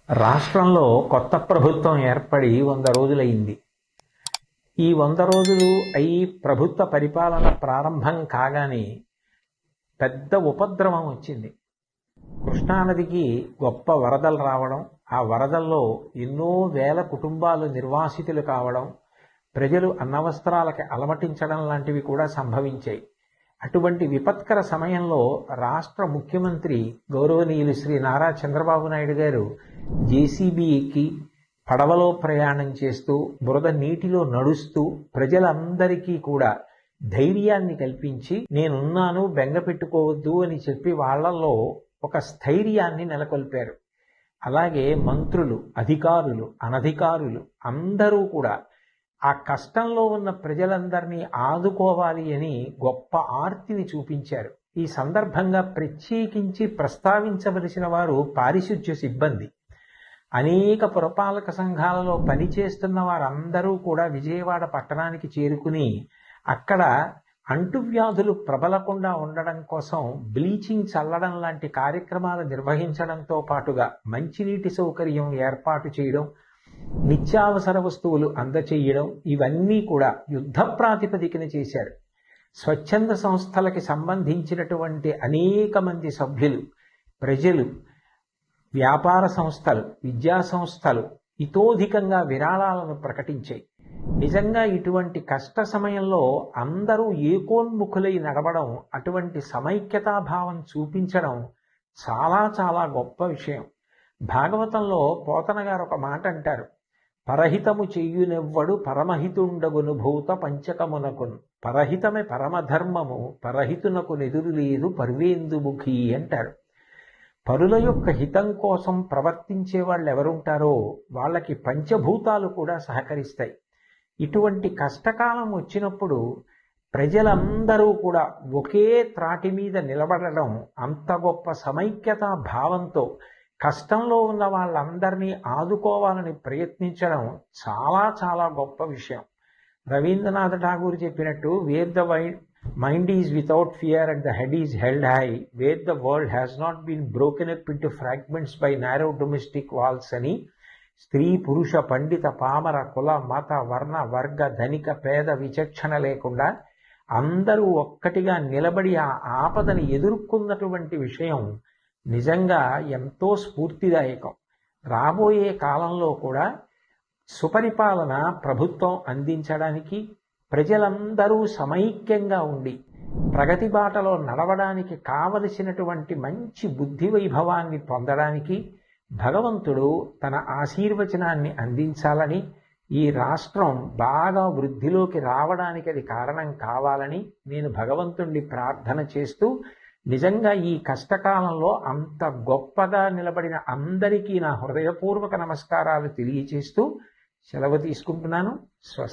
రాష్ట్రంలో కొత్త ప్రభుత్వం ఏర్పడి 100 రోజులైంది. ఈ 100 రోజులు అయి ప్రభుత్వ పరిపాలన ప్రారంభం కాగానే పెద్ద ఉపద్రవం వచ్చింది. కృష్ణానదికి గొప్ప వరదలు రావడం, ఆ వరదల్లో ఎన్నో వేల కుటుంబాలు నిర్వాసితులు కావడం, ప్రజలు అన్నవస్త్రాలకి అలమటించడం లాంటివి కూడా సంభవించాయి. అటువంటి విపత్కర సమయంలో రాష్ట్ర ముఖ్యమంత్రి గౌరవనీయులు శ్రీ నారా చంద్రబాబు నాయుడు గారు జేసీబీ ఎక్కి పడవలో ప్రయాణం చేస్తూ బురద నీటిలో నడుస్తూ ప్రజలందరికీ కూడా ధైర్యాన్ని కల్పించి నేనున్నాను, బెంగ పెట్టుకోవద్దు అని చెప్పి వాళ్లలో ఒక స్థైర్యాన్ని నెలకొల్పారు. అలాగే మంత్రులు, అధికారులు, అనధికారులు అందరూ కూడా ఆ కష్టంలో ఉన్న ప్రజలందరినీ ఆదుకోవాలి అని గొప్ప ఆర్తిని చూపించారు. ఈ సందర్భంగా ప్రత్యేకించి ప్రస్తావించవలసిన వారు పారిశుధ్య సిబ్బంది. అనేక పురపాలక సంఘాలలో పనిచేస్తున్న వారందరూ కూడా విజయవాడ పట్టణానికి చేరుకుని అక్కడ అంటువ్యాధులు ప్రబలకుండా ఉండడం కోసం బ్లీచింగ్ చల్లడం లాంటి కార్యక్రమాలు నిర్వహించడంతో పాటుగా మంచినీటి సౌకర్యం ఏర్పాటు చేయడం, నిత్యావసర వస్తువులు అందచేయడం, ఇవన్నీ కూడా యుద్ధ ప్రాతిపదికన చేశారు. స్వచ్ఛంద సంస్థలకి సంబంధించినటువంటి అనేక మంది సభ్యులు, ప్రజలు, వ్యాపార సంస్థలు, విద్యా సంస్థలు ఇతోధికంగా విరాళాలను ప్రకటించాయి. నిజంగా ఇటువంటి కష్ట సమయంలో అందరూ ఏకోన్ముఖులై నడవడం, అటువంటి సమైక్యతాభావం చూపించడం చాలా చాలా గొప్ప విషయం. భాగవతంలో పోతన గారు ఒక మాట అంటారు, పరహితము చెయ్యునెవ్వడు పరమహితుండగును భూత పంచకమునకును, పరహితమే పరమధర్మము పరహితునకు నెదురు లేదు పర్వేందుముఖి అంటారు. పరుల యొక్క హితం కోసం ప్రవర్తించే వాళ్ళు ఎవరుంటారో వాళ్ళకి పంచభూతాలు కూడా సహకరిస్తాయి. ఇటువంటి కష్టకాలం వచ్చినప్పుడు ప్రజలందరూ కూడా ఒకే త్రాటి మీద నిలబడడం, అంత గొప్ప సమైక్యతా భావంతో కష్టంలో ఉన్న వాళ్ళందరినీ ఆదుకోవాలని ప్రయత్నించడం చాలా చాలా గొప్ప విషయం. రవీంద్రనాథ్ ఠాగూర్ చెప్పినట్టు, where the mind is without fear and the head is held high, where the world has not been broken up into fragments by narrow domestic walls అని స్త్రీ, పురుష, పండిత, పామర, కుల, మత, వర్ణ, వర్గ, ధనిక, పేద విచక్షణ లేకుండా అందరూ ఒక్కటిగా నిలబడి ఆ ఆపదని ఎదుర్కొన్నటువంటి విషయం నిజంగా ఎంతో స్ఫూర్తిదాయకం. రాబోయే కాలంలో కూడా సుపరిపాలన ప్రభుత్వం అందించడానికి, ప్రజలందరూ సమైక్యంగా ఉండి ప్రగతి బాటలో నడవడానికి కావలసినటువంటి మంచి బుద్ధి వైభవాన్ని పొందడానికి భగవంతుడు తన ఆశీర్వచనాన్ని అందించాలని, ఈ రాష్ట్రం బాగా వృద్ధిలోకి రావడానికి అది కారణం కావాలని నేను భగవంతుణ్ణి ప్రార్థన చేస్తూ, నిజంగా ఈ కష్టకాలంలో అంత గొప్పగా నిలబడిన అందరికీ నా హృదయపూర్వక నమస్కారాలు తెలియచేస్తూ సెలవు తీసుకుంటున్నాను. స్వస్తి.